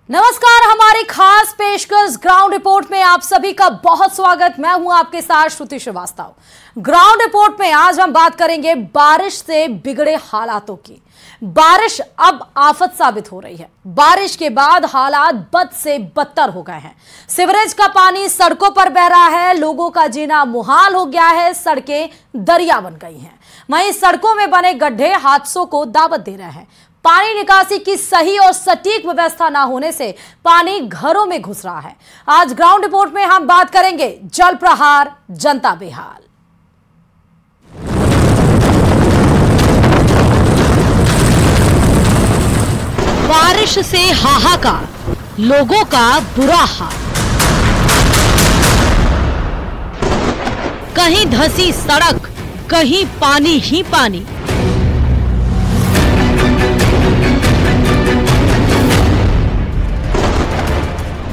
नमस्कार, हमारी खास पेशकश ग्राउंड रिपोर्ट में आप सभी का बहुत स्वागत। मैं हूं आपके साथ श्रुति श्रीवास्तव। ग्राउंड रिपोर्ट में आज हम बात करेंगे बारिश से बिगड़े हालातों की। बारिश अब आफत साबित हो रही है। बारिश के बाद हालात बद से बदतर हो गए हैं। सीवरेज का पानी सड़कों पर बह रहा है, लोगों का जीना मुहाल हो गया है, सड़कें दरिया बन गई हैं। वहीं सड़कों में बने गड्ढे हादसों को दावत दे रहे हैं। पानी निकासी की सही और सटीक व्यवस्था ना होने से पानी घरों में घुस रहा है। आज ग्राउंड रिपोर्ट में हम बात करेंगे जल प्रहार, जनता बेहाल। बारिश से हाहाकार, लोगों का बुरा हाल। कहीं धंसी सड़क, कहीं पानी ही पानी।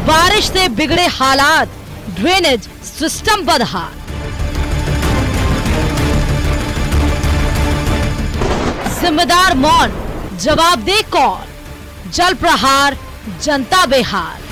बारिश से बिगड़े हालात, ड्रेनेज सिस्टम बदहाल। जिम्मेदार मौन, जवाबदेह कौन? जल प्रहार, जनता बेहाल।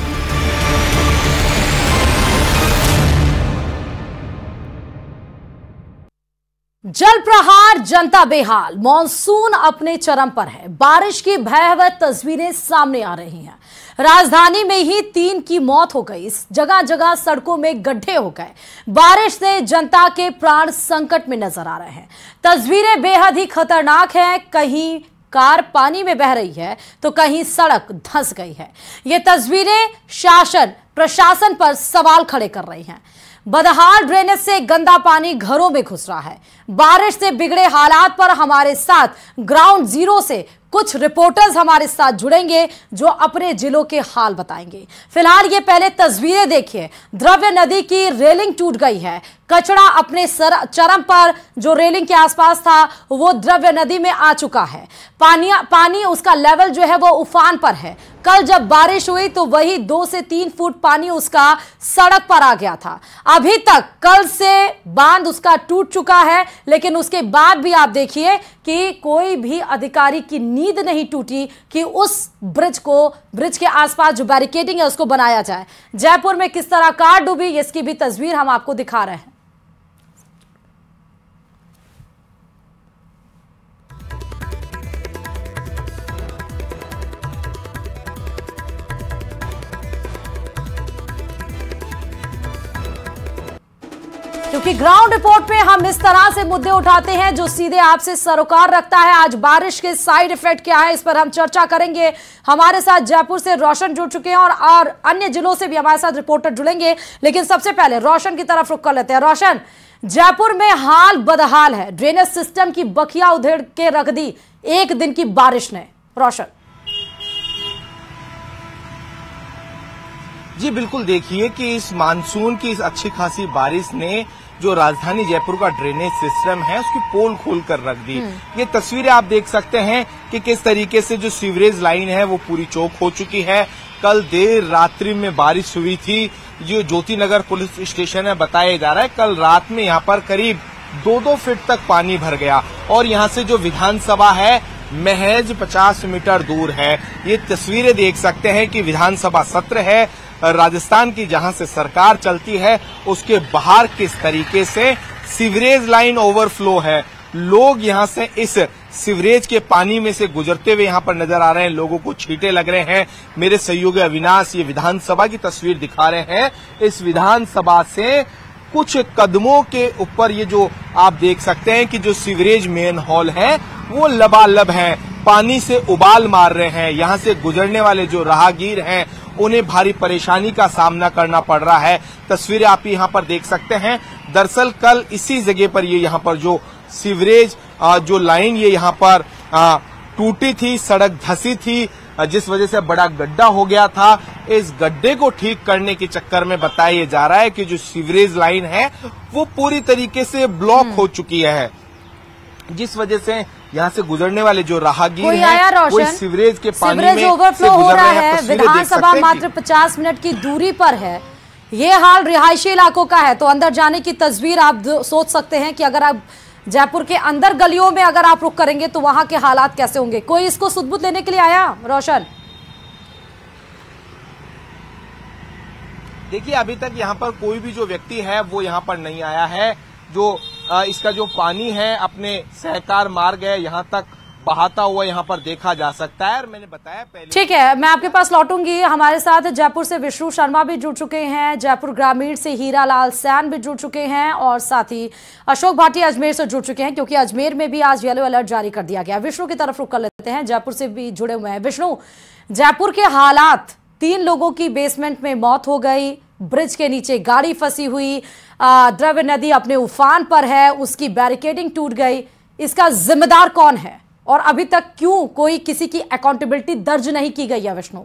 जल प्रहार, जनता बेहाल। मॉनसून अपने चरम पर है। बारिश की भयावह तस्वीरें सामने आ रही हैं। राजधानी में ही 3 की मौत हो गई। जगह जगह सड़कों में गड्ढे हो गए। बारिश से जनता के प्राण संकट में नजर आ रहे हैं। तस्वीरें बेहद ही खतरनाक हैं। कहीं कार पानी में बह रही है तो कहीं सड़क धंस गई है। ये तस्वीरें शासन प्रशासन पर सवाल खड़े कर रही हैं। बदहाल ड्रेनेज से गंदा पानी घरों में घुस रहा है। बारिश से बिगड़े हालात पर हमारे साथ ग्राउंड जीरो से कुछ रिपोर्टर्स हमारे साथ जुड़ेंगे जो अपने जिलों के हाल बताएंगे। फिलहाल ये पहले तस्वीरें देखिए। द्रव्य नदी की रेलिंग टूट गई है। कचरा अपने चरम पर जो रेलिंग के आसपास था वो द्रव्य नदी में आ चुका है। पानी उसका लेवल जो है वो उफान पर है। कल जब बारिश हुई तो वही 2 से 3 फुट पानी उसका सड़क पर आ गया था। अभी तक कल से बांध उसका टूट चुका है, लेकिन उसके बाद भी आप देखिए कि कोई भी अधिकारी की नींद नहीं टूटी कि उस ब्रिज के आसपास जो बैरिकेडिंग है उसको बनाया जाए। जयपुर में किस तरह कार डूबी इसकी भी तस्वीर हम आपको दिखा रहे हैं। क्योंकि ग्राउंड रिपोर्ट पे हम इस तरह से मुद्दे उठाते हैं जो सीधे आपसे सरोकार रखता है। आज बारिश के साइड इफेक्ट क्या है इस पर हम चर्चा करेंगे। हमारे साथ जयपुर से रोशन जुड़ चुके हैं और अन्य जिलों से भी हमारे साथ रिपोर्टर जुड़ेंगे। लेकिन सबसे पहले रोशन की तरफ रुख कर लेते हैं। रोशन, जयपुर में हाल बदहाल है। ड्रेनेज सिस्टम की बखिया उधेड़ के रख दी एक दिन की बारिश ने। रोशन जी बिल्कुल, देखिए कि इस मानसून की इस अच्छी खासी बारिश ने जो राजधानी जयपुर का ड्रेनेज सिस्टम है उसकी पोल खोल कर रख दी। ये तस्वीरें आप देख सकते हैं कि किस तरीके से जो सीवरेज लाइन है वो पूरी चौक हो चुकी है। कल देर रात्रि में बारिश हुई थी। जो ज्योति नगर पुलिस स्टेशन है बताया जा रहा है कल रात में यहाँ पर करीब 2-2 फीट तक पानी भर गया और यहाँ से जो विधानसभा है महज 50 मीटर दूर है। ये तस्वीरें देख सकते हैं कि विधानसभा सत्र है राजस्थान की, जहां से सरकार चलती है, उसके बाहर किस तरीके से सीवरेज लाइन ओवरफ्लो है। लोग यहां से इस सीवरेज के पानी में से गुजरते हुए यहां पर नजर आ रहे हैं। लोगों को छींटे लग रहे हैं। मेरे सहयोगी अविनाश ये विधानसभा की तस्वीर दिखा रहे हैं। इस विधानसभा से कुछ कदमों के ऊपर ये जो आप देख सकते हैं कि जो सीवरेज मेन हॉल है वो लबालब है, पानी से उबाल मार रहे हैं। यहां से गुजरने वाले जो राहगीर हैं उन्हें भारी परेशानी का सामना करना पड़ रहा है। तस्वीरें आप यहाँ पर देख सकते हैं। दरअसल कल इसी जगह पर ये यहाँ पर जो सीवरेज जो लाइन ये यहाँ पर टूटी थी, सड़क धंसी थी, जिस वजह से बड़ा गड्ढा हो गया था। इस गड्ढे को ठीक करने के चक्कर में बताया जा रहा है कि जो सीवरेज लाइन है वो पूरी तरीके से ब्लॉक हो चुकी है, जिस वजह से यहाँ से गुजरने वाले जो राहगीर हैं वो सीवरेज के पानी में ओवरफ्लो हो रहा है। विधानसभा मात्र 50 मिनट की दूरी पर है। ये हाल रिहायशी इलाकों का है तो अंदर जाने की तस्वीर आप सोच सकते हैं कि अगर आप जयपुर के अंदर गलियों में अगर आप रुख करेंगे तो वहां के हालात कैसे होंगे। कोई इसको सुध-बुध लेने के लिए आया रोशन? देखिए अभी तक यहाँ पर कोई भी जो व्यक्ति है वो यहाँ पर नहीं आया है। जो इसका जो पानी है अपने सहकार मार्ग है यहाँ तक बहाता हुआ यहाँ पर देखा जा सकता है। और मैंने बताया पहले। ठीक है, मैं आपके पास लौटूंगी। हमारे साथ जयपुर से विष्णु शर्मा भी जुड़ चुके हैं, जयपुर ग्रामीण से हीरालाल सैन भी जुड़ चुके हैं और साथ ही अशोक भाटिया अजमेर से जुड़ चुके हैं, क्योंकि अजमेर में भी आज येलो अलर्ट जारी कर दिया गया। विष्णु की तरफ रुख कर लेते हैं, जयपुर से भी जुड़े हुए हैं। विष्णु, जयपुर के हालात, 3 लोगों की बेसमेंट में मौत हो गई, ब्रिज के नीचे गाड़ी फंसी हुई, द्रव्य नदी अपने उफान पर है, उसकी बैरिकेडिंग टूट गई, इसका जिम्मेदार कौन है और अभी तक क्यों कोई किसी की अकाउंटेबिलिटी दर्ज नहीं की गई है? विष्णु,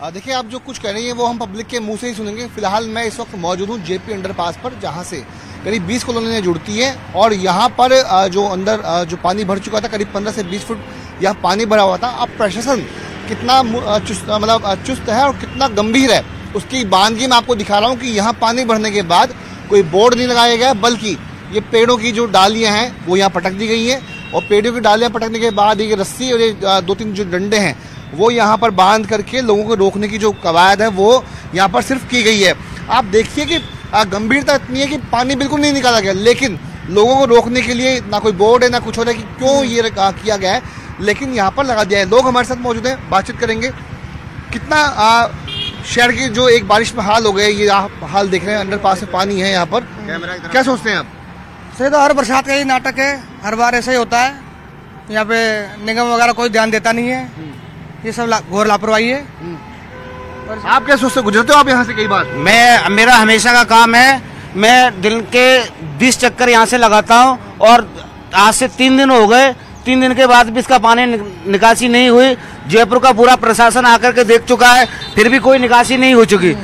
देखिए आप जो कुछ कह रही हैं वो हम पब्लिक के मुंह से ही सुनेंगे। फिलहाल मैं इस वक्त मौजूद हूँ जेपी अंडरपास पर, जहां से करीब 20 कॉलोनियां जुड़ती है और यहाँ पर जो अंदर जो पानी भर चुका था, करीब 15 से 20 फुट यहाँ पानी भरा हुआ था। अब प्रशासन कितना चुस्त है और कितना गंभीर है उसकी बानगी मैं आपको दिखा रहा हूँ कि यहाँ पानी भरने के बाद कोई बोर्ड नहीं लगाया गया, बल्कि ये पेड़ों की जो डालियां हैं वो यहाँ पटक दी गई हैं और पेड़ों की डालियां पटकने के बाद ये रस्सी और ये 2-3 जो डंडे हैं वो यहाँ पर बांध करके लोगों को रोकने की जो कवायद है वो यहाँ पर सिर्फ की गई है। आप देखिए कि गंभीरता इतनी है कि पानी बिल्कुल नहीं निकाला गया, लेकिन लोगों को रोकने के लिए ना कोई बोर्ड है ना कुछ हो रहा है कि क्यों ये किया गया है, लेकिन यहाँ पर लगा दिया है। लोग हमारे साथ मौजूद हैं, बातचीत करेंगे। कितना शहर की जो एक बारिश में हाल हो गए, ये हाल देख रहे हैं, अंडरपास में पानी है यहाँ पर, क्या सोचते हैं आप? सही तो हर बरसात का ही नाटक है, हर बार ऐसा ही होता है। यहाँ पे निगम वगैरह कोई ध्यान देता नहीं है, ये सब घोर लापरवाही है। आप क्या सोचते, गुजरते हो आप यहाँ से कई बार? मेरा हमेशा का काम है, मैं दिन के 20 चक्कर यहाँ से लगाता हूँ और आज से 3 दिन हो गए, 3 दिन के बाद भी इसका पानी निकासी नहीं हुई। जयपुर का पूरा प्रशासन आकर के देख चुका है, फिर भी कोई निकासी नहीं हो चुकी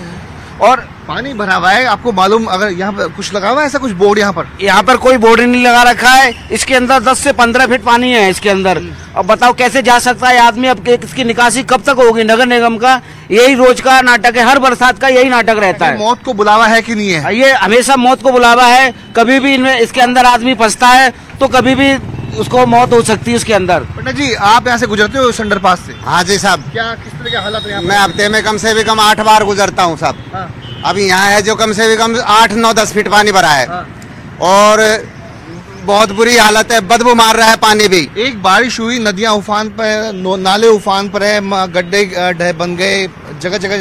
और पानी भरा हुआ है। आपको मालूम, अगर यहाँ पर कुछ लगा हुआ है ऐसा कुछ बोर्ड? यहाँ पर कोई बोर्ड नहीं लगा रखा है। इसके अंदर 10 से 15 फीट पानी है इसके अंदर। अब बताओ कैसे जा सकता है आदमी? अब इसकी निकासी कब तक होगी? नगर निगम का यही रोज का नाटक है, हर बरसात का यही नाटक रहता है। मौत को बुलावा है कि नहीं है? ये हमेशा मौत को बुलावा है। कभी भी इसके अंदर आदमी फंसता है तो कभी भी उसको मौत हो सकती है उसके अंदर। पंडित जी, आप यहाँ से गुजरते हो अंडरपास से? हाँ जी साहब। क्या किस तरह के हालात है? मैं हफ्ते में कम से भी कम 8 बार गुजरता हूँ साहब। हाँ। अभी यहाँ है जो कम से भी कम 8-9-10 फीट पानी भरा है। हाँ। और बहुत बुरी हालत है, बदबू मार रहा है पानी भी। एक बारिश हुई, नदियां उफान पर, नाले उफान पर है, गड्ढे बन गए, जगह जगह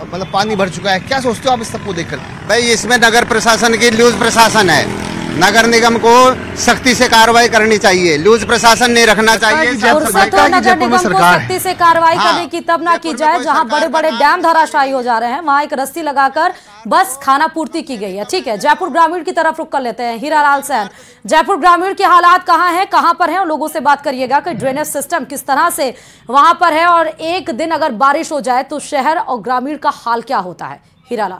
मतलब पानी भर चुका है। क्या सोचते हो आप इस सबको देखकर? भाई इसमें नगर प्रशासन की लूज प्रशासन है। नगर निगम को सख्ती से कार्रवाई करनी चाहिए, लूज प्रशासन नहीं रखना चाहिए। नगर निगम को सख्ती से कार्रवाई करने की तब ना की जाए जहां बड़े बड़े डैम धराशायी हो जा रहे हैं, वहां एक रस्सी लगाकर बस खाना पूर्ति की गई है। ठीक है, जयपुर ग्रामीण की तरफ रुख कर लेते हैं। हीरालाल सैन, जयपुर ग्रामीण के हालात कहाँ हैं, कहां पर हैं, और लोगों से बात करिएगा कि ड्रेनेज सिस्टम किस तरह से वहां पर है और एक दिन अगर बारिश हो जाए तो शहर और ग्रामीण का हाल क्या होता है। हीरालाल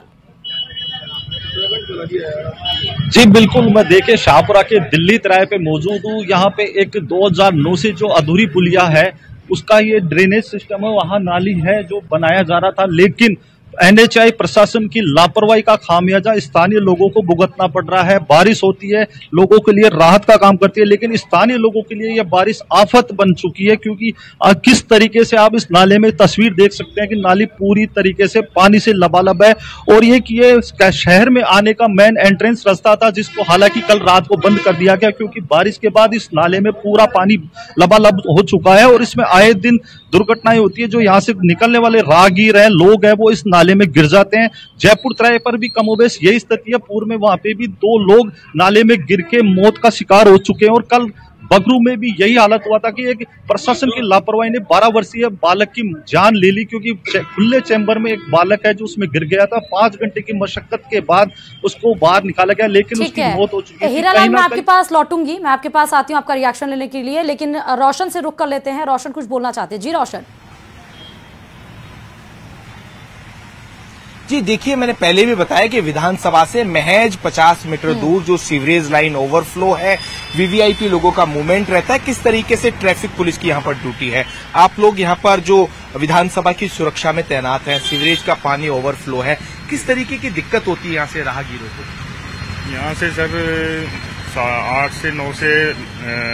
जी बिल्कुल, मैं देखे शाहपुरा के दिल्ली तराई पे मौजूद हूँ। यहाँ पे एक 2009 से जो अधूरी पुलिया है उसका ये ड्रेनेज सिस्टम है, वहाँ नाली है जो बनाया जा रहा था, लेकिन NHAI प्रशासन की लापरवाही का खामियाजा स्थानीय लोगों को भुगतना पड़ रहा है। बारिश होती है, लोगों के लिए राहत का काम करती है, लेकिन स्थानीय लोगों के लिए यह बारिश आफत बन चुकी है, क्योंकि किस तरीके से आप इस नाले में तस्वीर देख सकते हैं कि नाली पूरी तरीके से पानी से लबालब है और ये शहर में आने का मेन एंट्रेंस रास्ता था, जिसको हालांकि कल रात को बंद कर दिया गया, क्योंकि बारिश के बाद इस नाले में पूरा पानी लबालब हो चुका है और इसमें आए दिन दुर्घटनाएं होती है। जो यहाँ से निकलने वाले राहगीर हैं, लोग हैं, वो इस नाले में गिर जाते हैं। जयपुर तराई पर भी कमोबेश यही स्थिति है। पूर्व में वहां पे भी 2 लोग नाले में गिर के मौत का शिकार हो चुके हैं और कल बगरू में भी यही हालत हुआ था कि एक प्रशासन की लापरवाही ने 12 वर्षीय बालक की जान ले ली, क्योंकि खुले चैम्बर में एक बालक है जो उसमें गिर गया था। 5 घंटे की मशक्कत के बाद उसको बाहर निकाला गया, लेकिन उसकी मौत हो चुकी है। हीरालाल, मैं आपके पास लौटूंगी, मैं आपके पास आती हूँ आपका रिएक्शन लेने के लिए, लेकिन रोशन से रुक कर लेते हैं। रोशन कुछ बोलना चाहते हैं? जी रोशन। जी देखिए, मैंने पहले भी बताया कि विधानसभा से महज 50 मीटर दूर जो सीवरेज लाइन ओवरफ्लो है, वीवीआईपी लोगों का मूवमेंट रहता है, किस तरीके से ट्रैफिक पुलिस की यहाँ पर ड्यूटी है। आप लोग यहाँ पर जो विधानसभा की सुरक्षा में तैनात हैं, सीवरेज का पानी ओवरफ्लो है, किस तरीके की दिक्कत होती है यहाँ से राहगीरों को? यहाँ से सर 8 से 9 से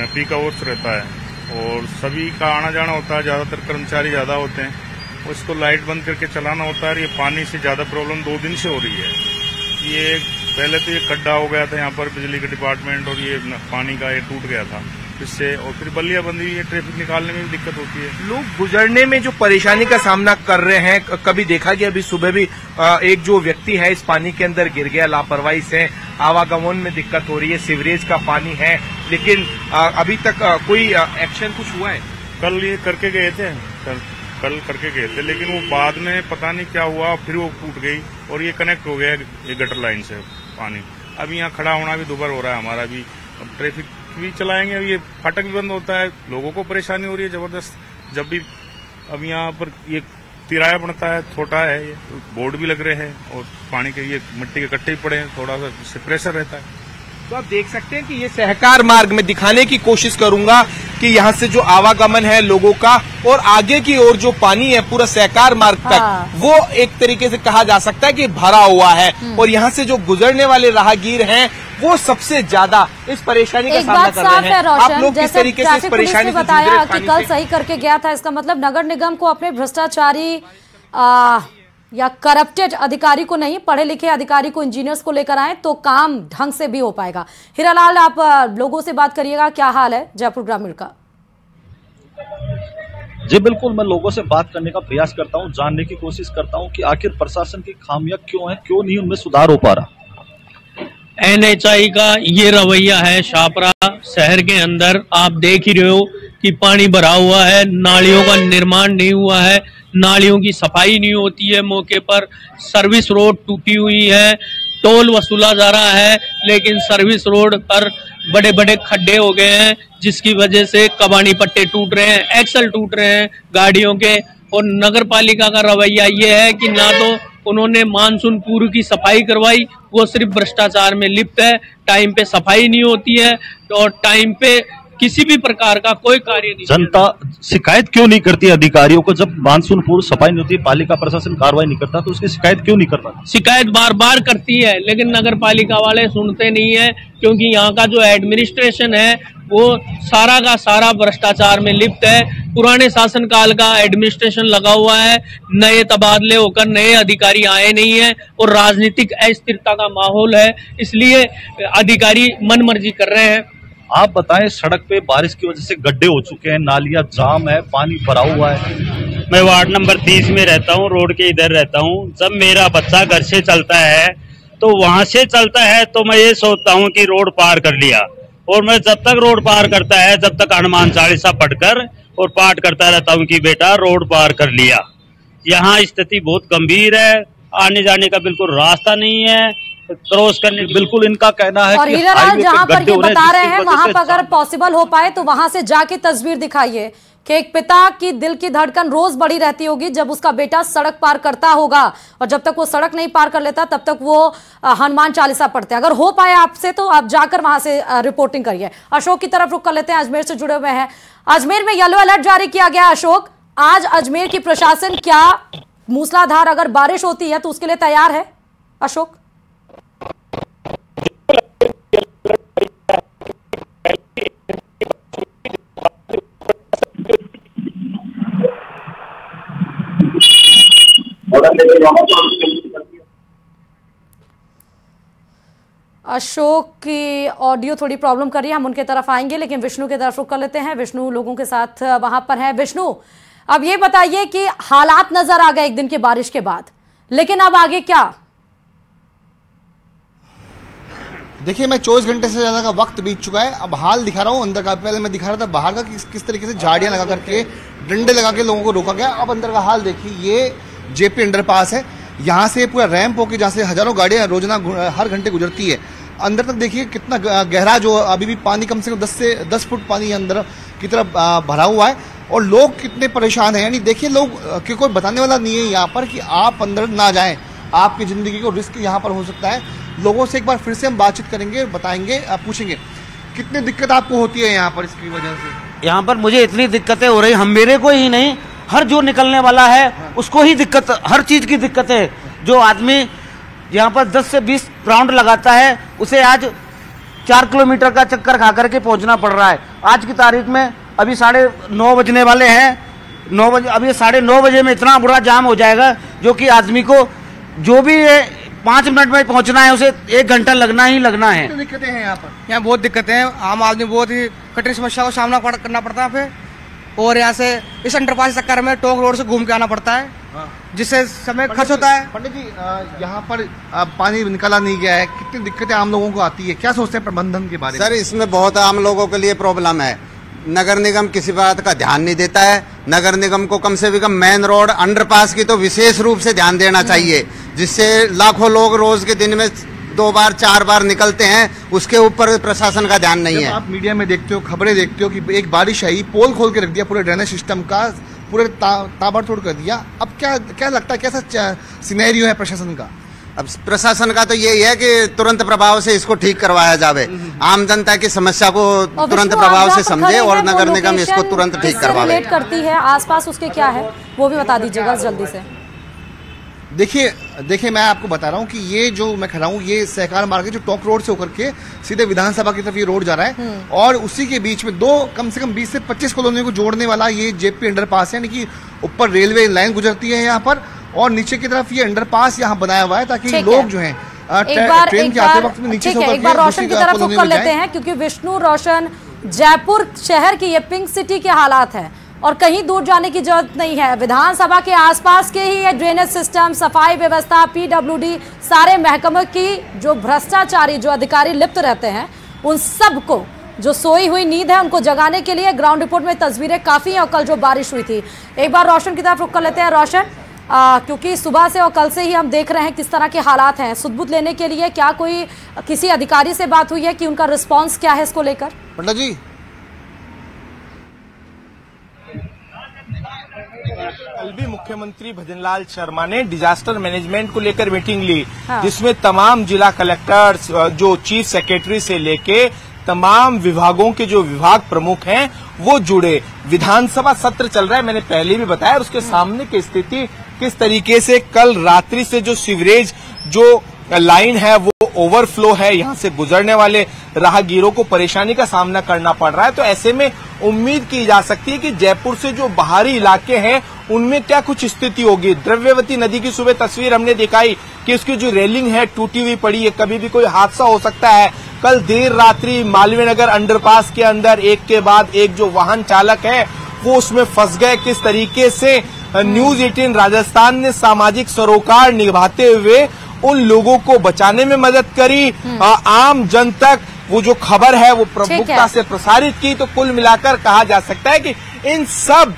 पीक आवर्स रहता है और सभी का आना जाना होता है, ज्यादातर कर्मचारी ज्यादा होते हैं उसको लाइट बंद करके चलाना होता है। ये पानी से ज्यादा प्रॉब्लम 2 दिन से हो रही है। ये पहले तो ये खड्डा हो गया था यहाँ पर बिजली के डिपार्टमेंट, और ये पानी का ये टूट गया था इससे, और फिर बल्लियां बंदी हुई है, ट्रैफिक निकालने में भी दिक्कत होती है। लोग गुजरने में जो परेशानी का सामना कर रहे हैं, कभी देखा गया अभी सुबह भी एक जो व्यक्ति है इस पानी के अंदर गिर गया लापरवाही से, आवागमन में दिक्कत हो रही है, सीवरेज का पानी है, लेकिन अभी तक कोई एक्शन कुछ हुआ है? कल ये करके गए थे, कल करके गए थे, लेकिन वो बाद में पता नहीं क्या हुआ, फिर वो टूट गई और ये कनेक्ट हो गया ये गटर लाइन से पानी। अब यहाँ खड़ा होना भी दुभर हो रहा है हमारा भी, अब ट्रैफिक भी चलाएंगे, अब ये फाटक भी बंद होता है, लोगों को परेशानी हो रही है जबरदस्त। जब भी अब यहाँ पर ये तिराया बनता है, छोटा है, ये बोर्ड भी लग रहे हैं और पानी के ये मिट्टी के कट्टे भी पड़े हैं, थोड़ा सा इससे प्रेशर रहता है। तो आप देख सकते हैं कि ये सहकार मार्ग में दिखाने की कोशिश करूंगा कि यहाँ से जो आवागमन है लोगों का और आगे की ओर जो पानी है पूरा सहकार मार्ग तक, वो एक तरीके से कहा जा सकता है कि भरा हुआ है, और यहाँ से जो गुजरने वाले राहगीर हैं वो सबसे ज्यादा इस परेशानी का सामना कर रहे हैं। आप लोग किस तरीके से इस परेशानी से बताया कि कल सही करके गया था, इसका मतलब नगर निगम को अपने भ्रष्टाचारी या करप्टेड अधिकारी को नहीं, पढ़े लिखे अधिकारी को, इंजीनियर्स को लेकर आए तो काम ढंग से भी हो पाएगा। हीरालाल, आप लोगों से बात करिएगा, क्या हाल है जयपुर ग्रामीण का? जी बिल्कुल, मैं लोगों से बात करने का प्रयास करता हूं, जानने की कोशिश करता हूं कि आखिर प्रशासन की खामियां क्यों है, क्यों नहीं उनमें सुधार हो पा रहा। NHI का ये रवैया है शाहपुरा शहर के अंदर, आप देख ही रहे हो कि पानी भरा हुआ है, नालियों का निर्माण नहीं हुआ है, नालियों की सफाई नहीं होती है मौके पर, सर्विस रोड टूटी हुई है, टोल वसूला जा रहा है, लेकिन सर्विस रोड पर बड़े बड़े खड्डे हो गए हैं जिसकी वजह से कबाड़ी पट्टे टूट रहे हैं, एक्सल टूट रहे हैं गाड़ियों के। और नगर पालिका का रवैया ये है कि ना तो उन्होंने मानसून पूर्व की सफाई करवाई, वो सिर्फ भ्रष्टाचार में लिप्त है, टाइम पे सफाई नहीं होती है और टाइम पे किसी भी प्रकार का कोई कार्य नहीं। जनता शिकायत क्यों नहीं करती अधिकारियों को? जब मानसून पूर्व सफाई नहीं होती, पालिका प्रशासन कार्रवाई नहीं करता, तो उसकी शिकायत क्यों नहीं करता? शिकायत बार बार करती है, लेकिन नगर पालिका वाले सुनते नहीं है, क्योंकि यहाँ का जो एडमिनिस्ट्रेशन है वो सारा का सारा भ्रष्टाचार में लिप्त है। पुराने शासनकाल का एडमिनिस्ट्रेशन लगा हुआ है, नए तबादले होकर नए अधिकारी आए नहीं है और राजनीतिक अस्थिरता का माहौल है, इसलिए अधिकारी मनमर्जी कर रहे हैं। आप बताएं, सड़क पे बारिश की वजह से गड्ढे हो चुके हैं, नालियां जाम है, पानी भरा हुआ है। मैं वार्ड नंबर 30 में रहता हूँ, रोड के इधर रहता हूँ। जब मेरा बच्चा घर से चलता है तो वहां से चलता है तो मैं ये सोचता हूँ कि रोड पार कर लिया, और मैं जब तक रोड पार करता है, जब तक हनुमान चालीसा पढ़कर और पाठ करता रहता हूँ कि बेटा रोड पार कर लिया। यहाँ स्थिति बहुत गंभीर है, आने जाने का बिल्कुल रास्ता नहीं है, क्रॉस करने। बिल्कुल इनका कहना है और हीरालाल, जहां पर ये बता रहे हैं वहां पर अगर पॉसिबल हो पाए तो वहां से जाके तस्वीर दिखाइए कि एक पिता की दिल की धड़कन रोज बढ़ी रहती होगी जब उसका बेटा सड़क पार करता होगा, और जब तक वो सड़क नहीं पार कर लेता तब तक वो हनुमान चालीसा पढ़ते हैं। अगर हो पाए आपसे तो आप जाकर वहां से रिपोर्टिंग करिए। अशोक की तरफ रुख कर लेते हैं, अजमेर से जुड़े हुए हैं। अजमेर में येलो अलर्ट जारी किया गया। अशोक, आज अजमेर की प्रशासन क्या मूसलाधार अगर बारिश होती है तो उसके लिए तैयार है? अशोक, अशोक की ऑडियो थोड़ी प्रॉब्लम कर रही है, हम उनके तरफ आएंगे, लेकिन विष्णु की तरफ रुक कर लेते हैं। विष्णु लोगों के साथ वहां पर है। विष्णु, अब ये बताइए कि हालात नजर आ गए एक दिन की बारिश के बाद, लेकिन अब आगे क्या? देखिए, मैं 24 घंटे से ज़्यादा का वक्त बीत चुका है। अब हाल दिखा रहा हूँ अंदर का। पहले मैं दिखा रहा था बाहर का किस तरीके से झाड़ियाँ लगा करके, डंडे लगा के लोगों को रोका गया। अब अंदर का हाल देखिए, ये जेपी अंडरपास है, यहाँ से पूरा रैंप होकर जहाँ से हजारों गाड़ियाँ रोजाना हर घंटे गुजरती है, अंदर तक देखिए कितना गहरा, जो अभी भी पानी कम से कम 10 से 10 फुट पानी अंदर की तरफ भरा हुआ है, और लोग कितने परेशान हैं। यानी देखिए, लोग कि कोई बताने वाला नहीं है यहाँ पर कि आप अंदर ना जाएं, आपकी जिंदगी को रिस्क यहाँ पर हो सकता है। लोगों से एक बार फिर से हम बातचीत करेंगे, बताएंगे, पूछेंगे कितनी दिक्कत आपको होती है यहाँ पर इसकी वजह से। यहाँ पर मुझे इतनी दिक्कतें हो रही, हम मेरे को ही नहीं, हर जो निकलने वाला है उसको ही दिक्कत, हर चीज की दिक्कत है। जो आदमी यहाँ पर 10 से 20 राउंड लगाता है, उसे आज 4 किलोमीटर का चक्कर खा करके पहुंचना पड़ रहा है। आज की तारीख में अभी 9:30 बजने वाले हैं, 9 बजे, अब ये 9:30 बजे में इतना बुरा जाम हो जाएगा जो कि आदमी को जो भी 5 मिनट में पहुंचना है उसे 1 घंटा लगना ही लगना है। दिक्कतें हैं यहाँ बहुत दिक्कतें हैं। आम आदमी बहुत ही कठिन समस्या का सामना करना पड़ता है फिर, और यहाँ से इस अंडरपास चक्कर में टोंक रोड से घूम के आना पड़ता है, जिससे समय खर्च होता है। पंडित जी, यहाँ पर पानी निकाला नहीं गया है, कितनी दिक्कतें आम लोगों को आती है, क्या सोचते हैं प्रबंधन के बारे में? सर, इसमें बहुत आम लोगों के लिए प्रॉब्लम है। नगर निगम किसी बात का ध्यान नहीं देता है। नगर निगम को कम से कम मेन रोड अंडरपास की तो विशेष रूप से ध्यान देना चाहिए, जिससे लाखों लोग रोज के दिन में 2 बार 4 बार निकलते हैं, उसके ऊपर प्रशासन का ध्यान नहीं है। आप मीडिया में देखते हो, खबरें देखते हो कि एक बारिश आई, पोल खोल के रख दिया पूरे ड्रेनेज सिस्टम का, पूरे ताबड़तोड़ कर दिया। अब क्या लगता है, कैसा सिनेरियो है प्रशासन का? अब प्रशासन का तो यही है कि तुरंत प्रभाव से इसको ठीक करवाया जावे, आम जनता की समस्या को तुरंत प्रभाव से समझे और नगर निगम इसको तुरंत ठीक करवावे। करती है आसपास उसके क्या है वो भी बता दीजिएगा जल्दी से। देखिए मैं आपको बता रहा हूँ कि ये जो मैं खड़ा हूँ, ये सहकार मार्ग है जो टोंक रोड से होकर के सीधे विधानसभा की तरफ ये रोड जा रहा है, और उसी के बीच में कम से कम 20 से 25 कॉलोनियों को जोड़ने वाला ये जेपी अंडरपास है, यानी कि ऊपर रेलवे लाइन गुजरती है यहाँ पर, और नीचे की तरफ ये अंडरपास यहाँ बनाया हुआ है ताकि लोग जो है ट्रेन के आते वक्त में नीचे से एक बार रोशन की तरफ रुख कर लेते हैं, क्योंकि विष्णु रोशन जयपुर शहर की ये पिंक सिटी के हालात है और कहीं दूर जाने की जरूरत नहीं है। विधानसभा के आसपास के ही ये ड्रेनेज सिस्टम, सफाई व्यवस्था, पीडब्ल्यूडी, सारे महकमे की जो भ्रष्टाचारी जो अधिकारी लिप्त रहते हैं, उन सबको जो सोई हुई नींद है उनको जगाने के लिए ग्राउंड रिपोर्ट में तस्वीरें काफी हैं। और कल जो बारिश हुई थी, एक बार रोशन की तरफ रुख कर लेते हैं। रोशन, क्योंकि सुबह से और कल से ही हम देख रहे हैं किस तरह के हालात हैं, सुध-बुध लेने के लिए क्या कोई किसी अधिकारी से बात हुई है कि उनका रिस्पॉन्स क्या है इसको लेकर? पंडित जी, कल भी मुख्यमंत्री भजनलाल शर्मा ने डिजास्टर मैनेजमेंट को लेकर मीटिंग ली, जिसमें तमाम जिला कलेक्टर्स, जो चीफ सेक्रेटरी से लेके तमाम विभागों के जो विभाग प्रमुख हैं वो जुड़े। विधानसभा सत्र चल रहा है, मैंने पहले भी बताया, उसके सामने की स्थिति किस तरीके से कल रात्रि से जो सीवरेज जो लाइन है वो ओवरफ्लो है, यहाँ से गुजरने वाले राहगीरों को परेशानी का सामना करना पड़ रहा है। तो ऐसे में उम्मीद की जा सकती है कि जयपुर से जो बाहरी इलाके हैं उनमें क्या कुछ स्थिति होगी। द्रव्यवती नदी की सुबह तस्वीर हमने दिखाई कि उसकी जो रेलिंग है टूटी हुई पड़ी है, कभी भी कोई हादसा हो सकता है। कल देर रात्रि मालवीय नगर अंडरपास के अंदर एक के बाद एक जो वाहन चालक है वो उसमें फंस गए। किस तरीके से न्यूज 18 राजस्थान ने सामाजिक सरोकार निभाते हुए उन लोगों को बचाने में मदद करी, आम जन तक वो जो खबर है वो प्रमुखता से प्रसारित की। तो कुल मिलाकर कहा जा सकता है कि इन सब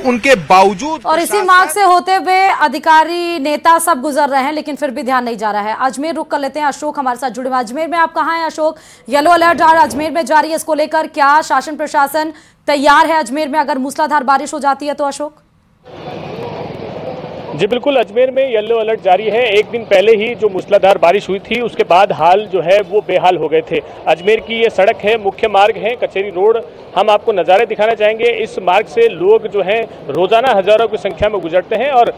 उनके बावजूद और इसी मार्ग से होते हुए अधिकारी नेता सब गुजर रहे हैं, लेकिन फिर भी ध्यान नहीं जा रहा है। अजमेर रुक कर लेते हैं, अशोक हमारे साथ जुड़े हुए। अजमेर में आप कहाँ हैं अशोक? येलो अलर्ट अजमेर में जारी है, इसको लेकर क्या शासन प्रशासन तैयार है अजमेर में अगर मूसलाधार बारिश हो जाती है तो? अशोक जी बिल्कुल, अजमेर में येलो अलर्ट जारी है। एक दिन पहले ही जो मूसलाधार बारिश हुई थी उसके बाद हाल जो है वो बेहाल हो गए थे। अजमेर की ये सड़क है, मुख्य मार्ग है कचेरी रोड। हम आपको नज़ारे दिखाना चाहेंगे। इस मार्ग से लोग जो हैं रोजाना हजारों की संख्या में गुजरते हैं और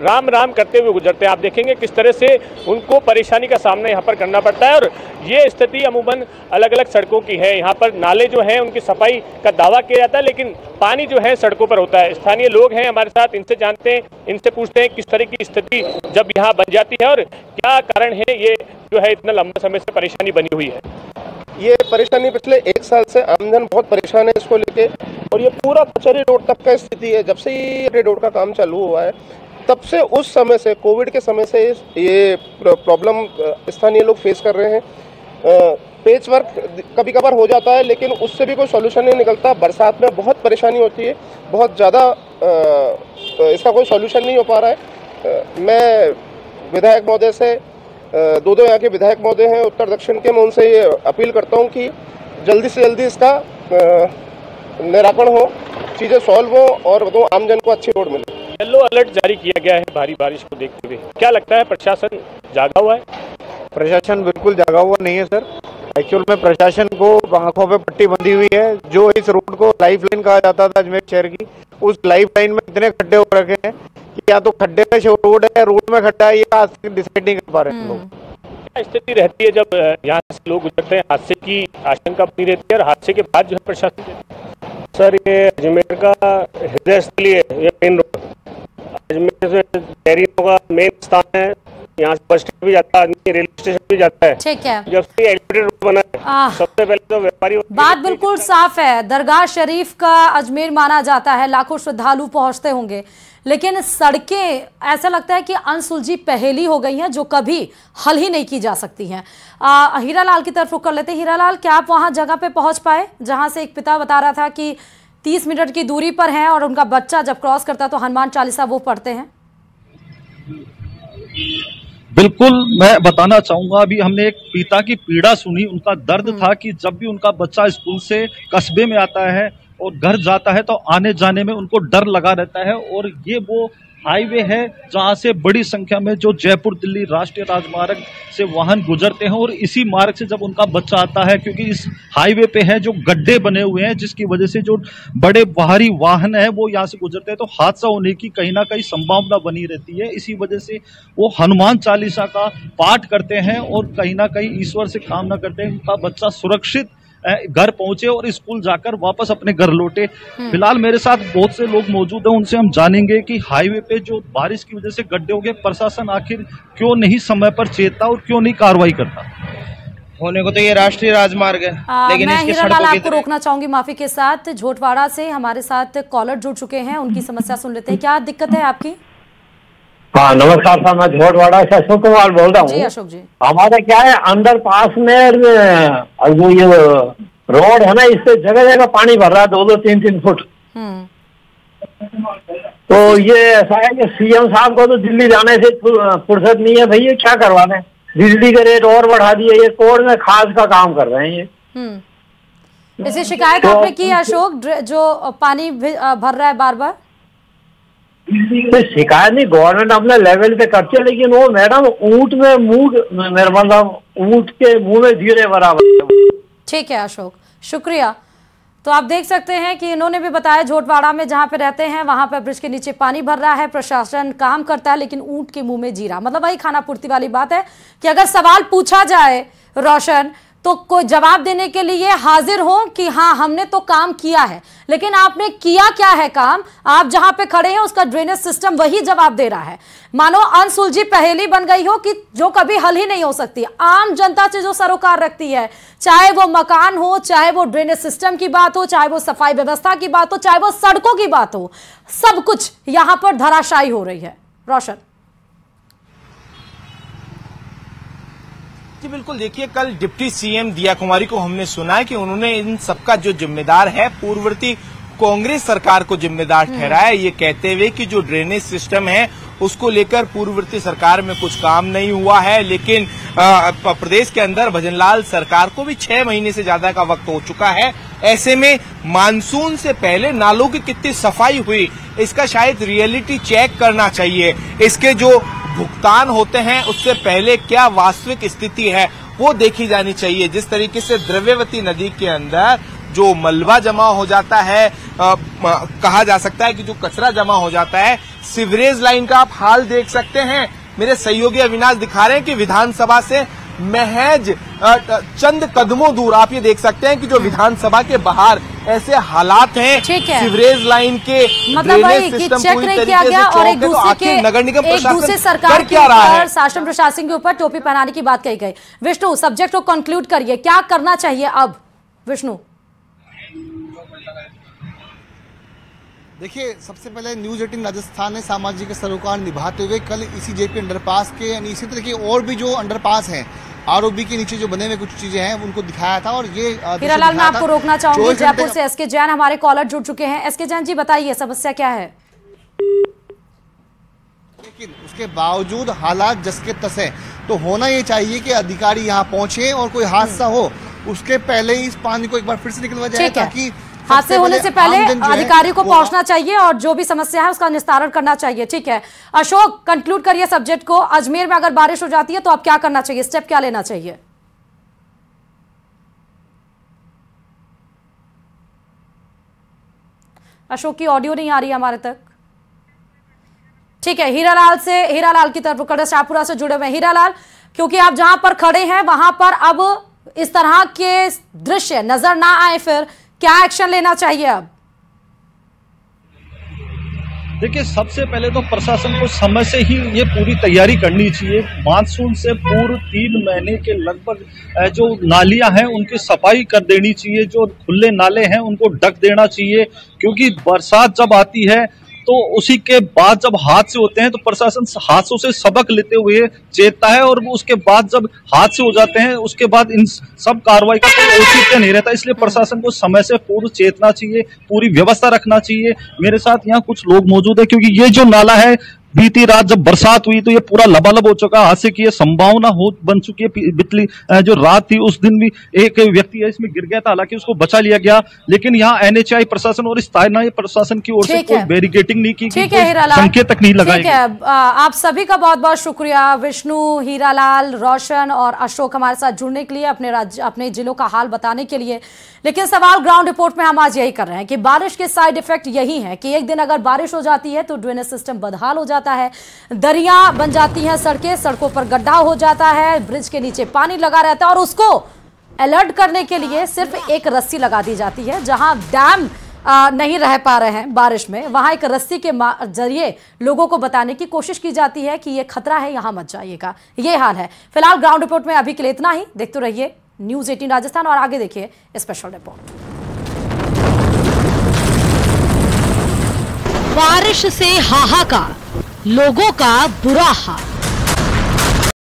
राम राम करते हुए गुजरते हैं। आप देखेंगे किस तरह से उनको परेशानी का सामना यहाँ पर करना पड़ता है। और ये स्थिति अमूमन अलग अलग सड़कों की है। यहाँ पर नाले जो हैं उनकी सफाई का दावा किया जाता है, लेकिन पानी जो है सड़कों पर होता है। स्थानीय लोग हैं हमारे साथ, इनसे जानते हैं, इनसे पूछते हैं किस तरह की स्थिति जब यहाँ बन जाती है और क्या कारण है ये जो है इतना लंबा समय से परेशानी बनी हुई है। ये परेशानी पिछले 1 साल से आमजन बहुत परेशान है इसको लेके, और ये पूरा कचहरी रोड तक का स्थिति है। जब से ये रोड का काम चालू हुआ है तब से, उस समय से, कोविड के समय से ये प्रॉब्लम स्थानीय लोग फेस कर रहे हैं। पेच वर्क कभी कभार हो जाता है लेकिन उससे भी कोई सॉल्यूशन नहीं निकलता। बरसात में बहुत परेशानी होती है, बहुत ज़्यादा इसका कोई सॉल्यूशन नहीं हो पा रहा है। मैं विधायक महोदय से, दो यहाँ के विधायक महोदय हैं उत्तर दक्षिण के, मैं उनसे ये अपील करता हूँ कि जल्दी से जल्दी इसका निराकरण हो, चीज़ें सॉल्व हो और तो आमजन को अच्छी रोड मिले। येलो अलर्ट जारी किया गया है भारी बारिश को देखते हुए, क्या लगता है प्रशासन जागा हुआ है? प्रशासन बिल्कुल जागा हुआ नहीं है सर। एक्चुअल में प्रशासन को आंखों पे पट्टी बंधी हुई है। जो इस रोड को लाइफ लाइन कहा जाता था अजमेर शहर की, उस लाइफ लाइन में इतने खड्डे हो रखे हैं कि या तो खड्डे में रोड है, रोड में खड्डा है, ये आज तक डिसाइड नहीं कर पा रहे हैं लोग। क्या स्थिति रहती है जब यहाँ से लोग गुजरते हैं? हादसे की आशंका बनी रहती है और हादसे के बाद जो है प्रशासन सर ये अजमेर का हृदय स्थल है, ये मेन रोड अजमेर से शहरियों का मेन स्थान है। यहाँ से बस स्टैंड भी जाता है, रेलवे स्टेशन भी जाता है। ठीक है, जब से एलिवेटेड रोड बना है सबसे पहले तो व्यापारी बात बिल्कुल साफ है। दरगाह शरीफ का अजमेर माना जाता है, लाखों श्रद्धालु पहुंचते होंगे, लेकिन सड़कें ऐसा लगता है कि अनसुलझी पहेली हो गई हैं जो कभी हल ही नहीं की जा सकती हैं। हीरालाल की तरफ रुख कर लेते हैं। हीरालाल, क्या आप वहां जगह पे पहुंच पाए जहां से एक पिता बता रहा था कि 30 मिनट की दूरी पर हैं और उनका बच्चा जब क्रॉस करता तो हनुमान चालीसा वो पढ़ते हैं? बिल्कुल, मैं बताना चाहूंगा, अभी हमने एक पिता की पीड़ा सुनी। उनका दर्द था कि जब भी उनका बच्चा स्कूल से कस्बे में आता है और घर जाता है तो आने जाने में उनको डर लगा रहता है। और ये वो हाईवे है जहां से बड़ी संख्या में जो जयपुर दिल्ली राष्ट्रीय राजमार्ग से वाहन गुजरते हैं, और इसी मार्ग से जब उनका बच्चा आता है, क्योंकि इस हाईवे पे है जो गड्ढे बने हुए हैं जिसकी वजह से जो बड़े भारी वाहन है वो यहाँ से गुजरते हैं तो हादसा होने की कहीं ना कहीं संभावना बनी रहती है। इसी वजह से वो हनुमान चालीसा का पाठ करते हैं और कहीं ना कहीं ईश्वर से कामना करते हैं उनका बच्चा सुरक्षित घर पहुंचे और स्कूल जाकर वापस अपने घर लौटे। फिलहाल मेरे साथ बहुत से लोग मौजूद हैं, उनसे हम जानेंगे कि हाईवे पे जो बारिश की वजह से गड्ढे हो गए, प्रशासन आखिर क्यों नहीं समय पर चेतता और क्यों नहीं कार्रवाई करता। होने को तो ये राष्ट्रीय राजमार्ग है, लेकिन मैं इसकी हीरालाल सड़कों आपको रोकना चाहूंगी माफी के साथ। झोटवाड़ा से हमारे साथ कॉलर जुड़ चुके हैं, उनकी समस्या सुन लेते हैं। क्या दिक्कत है आपकी? हाँ नमस्कार साहब, मैं झोटवाड़ा से अशोक कुमार बोल रहा हूँ। जी अशोक जी, हमारा क्या है अंडर पास में जो ये रोड है ना, इससे जगह जगह पानी भर रहा है 2-2, 3-3 फुट। तो ये ऐसा है कि सीएम साहब को तो दिल्ली जाने से फुर्सत नहीं है भैया, क्या करवा दें, बिजली के रेट और बढ़ा दिए, ये कोर्ट में खास का काम कर रहे हैं ये। इसे शिकायत आपने की अशोक, जो पानी भर रहा है बार बार? तो शिकायत नहीं, गवर्नमेंट अपने लेवल पे करती है, लेकिन वो मैडम ऊँट में मुंह, मेरा मतलब ऊँट के मुंह में धीरे बराबर। ठीक है अशोक, शुक्रिया। तो आप देख सकते हैं कि इन्होंने भी बताया झोटवाड़ा में जहां पे रहते हैं वहां पर ब्रिज के नीचे पानी भर रहा है, प्रशासन काम करता है लेकिन ऊंट के मुंह में जीरा। मतलब वही खाना पूर्ति वाली बात है कि अगर सवाल पूछा जाए रोशन तो कोई जवाब देने के लिए हाजिर हो कि हाँ हमने तो काम किया है, लेकिन आपने किया क्या है काम? आप जहां पे खड़े हैं उसका ड्रेनेज सिस्टम वही जवाब दे रहा है। मानो अनसुलझी पहेली बन गई हो कि जो कभी हल ही नहीं हो सकती। आम जनता से जो सरोकार रखती है, चाहे वो मकान हो, चाहे वो ड्रेनेज सिस्टम की बात हो, चाहे वो सफाई व्यवस्था की बात हो, चाहे वो सड़कों की बात हो, सब कुछ यहां पर धराशायी हो रही है। रोशन जी बिल्कुल, देखिए कल डिप्टी सीएम दिया कुमारी को हमने सुना है कि उन्होंने इन सबका जो जिम्मेदार है पूर्ववर्ती कांग्रेस सरकार को जिम्मेदार ठहराया, ये कहते हुए कि जो ड्रेनेज सिस्टम है उसको लेकर पूर्ववर्ती सरकार में कुछ काम नहीं हुआ है। लेकिन प्रदेश के अंदर भजनलाल सरकार को भी 6 महीने से ज्यादा का वक्त हो चुका है। ऐसे में मानसून से पहले नालों की कितनी सफाई हुई इसका शायद रियलिटी चेक करना चाहिए। इसके जो भुगतान होते हैं उससे पहले क्या वास्तविक स्थिति है वो देखी जानी चाहिए। जिस तरीके से द्रव्यवती नदी के अंदर जो मलबा जमा हो जाता है, कहा जा सकता है कि जो कचरा जमा हो जाता है, सीवरेज लाइन का आप हाल देख सकते हैं। मेरे सहयोगी अविनाश दिखा रहे हैं कि विधानसभा से महज चंद कदमों दूर आप ये देख सकते हैं कि जो विधानसभा के बाहर ऐसे हालात हैं, सीवरेज लाइन के, मतलब वही कि चेक नहीं किया गया और एक दूसरे सरकार के ऊपर, शासन प्रशासन के ऊपर टोपी पहनाने की बात कही गई। विष्णु, सब्जेक्ट को कंक्लूड करिए, क्या करना चाहिए अब? विष्णु देखिए, सबसे पहले न्यूज 18 राजस्थान ने सामाजिक सरोकार निभाते हुए कल इसी जेपी अंडरपास के यानी इसी तरह के और भी जो अंडरपास हैं आरओबी के नीचे जो बने हुए कुछ चीजें हैं उनको दिखाया था। और ये हीरालाल, मैं आपको रोकना चाहूंगी, जयपुर से एसके जैन हमारे कॉलर जुड़ चुके हैं। एसके जैन जी बताइए, समस्या क्या है? लेकिन उसके बावजूद हालात जस के तस है, तो होना ये चाहिए कि अधिकारी यहाँ पहुंचे और कोई हादसा हो उसके पहले ही इस पानी को एक बार फिर से निकलवा जाए, ताकि हादसे होने से पहले अधिकारी को पहुंचना चाहिए और जो भी समस्या है उसका निस्तारण करना चाहिए। ठीक है अशोक, कंक्लूड करिए सब्जेक्ट को। अजमेर में अगर बारिश हो जाती है तो अब क्या करना चाहिए, स्टेप क्या लेना चाहिए? अशोक की ऑडियो नहीं आ रही है हमारे तक। ठीक है, हीरालाल की तरफ रुक, शाहपुरा से जुड़े हुए हीरालाल, क्योंकि आप जहां पर खड़े हैं वहां पर अब इस तरह के दृश्य नजर ना आए, फिर क्या एक्शन लेना चाहिए अब? देखिए, सबसे पहले तो प्रशासन को समय से ही ये पूरी तैयारी करनी चाहिए। मानसून से पूर्व 3 महीने के लगभग जो नालियां हैं उनकी सफाई कर देनी चाहिए, जो खुले नाले हैं उनको ढक देना चाहिए, क्योंकि बरसात जब आती है तो उसी के बाद जब हादसे होते हैं तो प्रशासन हादसों से सबक लेते हुए चेतता है, और उसके बाद जब हादसे हो जाते हैं उसके बाद इन सब कार्रवाई का कोई औचित्य नहीं रहता। इसलिए प्रशासन को समय से पूर्व चेतना चाहिए, पूरी व्यवस्था रखना चाहिए। मेरे साथ यहाँ कुछ लोग मौजूद है, क्योंकि ये जो नाला है बीती रात जब बरसात हुई तो ये पूरा लबालब हो चुका, हादसे की संभावना बन चुकी है। पिछली जो रात थी उस दिन भी एक व्यक्ति है इसमें गिर गया था, हालांकि उसको बचा लिया गया, लेकिन यहाँ NHAI प्रशासन और स्थानीय प्रशासन की ओर से कोई बैरिकेडिंग नहीं की गई, संकेत तक नहीं लगाए गए। आप सभी का बहुत बहुत शुक्रिया। विष्णु, हीरालाल, रोशन और अशोक हमारे साथ जुड़ने के लिए, अपने जिलों का हाल बताने के लिए। लेकिन सवाल ग्राउंड रिपोर्ट में हम आज यही कर रहे हैं कि बारिश के साइड इफेक्ट यही है कि एक दिन अगर बारिश हो जाती है तो ड्रेनेज सिस्टम बदहाल हो जाता है, दरिया बन जाती हैं सड़कें, सड़कों पर गड्ढा हो जाता है, ब्रिज के नीचे पानी लगा रहता है, और उसको अलर्ट करने के लिए सिर्फ एक रस्सी लगा दी जाती है। जहां डैम नहीं रह पा रहे हैं बारिश में, वहां एक रस्सी के जरिए लोगों को बताने की कोशिश की जाती है कि ये खतरा है, यहां मत जाइएगा। ये हाल है फिलहाल ग्राउंड रिपोर्ट में। अभी के लिए इतना ही। देखते रहिए न्यूज़ 18 राजस्थान और आगे देखिए स्पेशल रिपोर्ट। बारिश से हाहाकार, लोगों का बुरा हाल।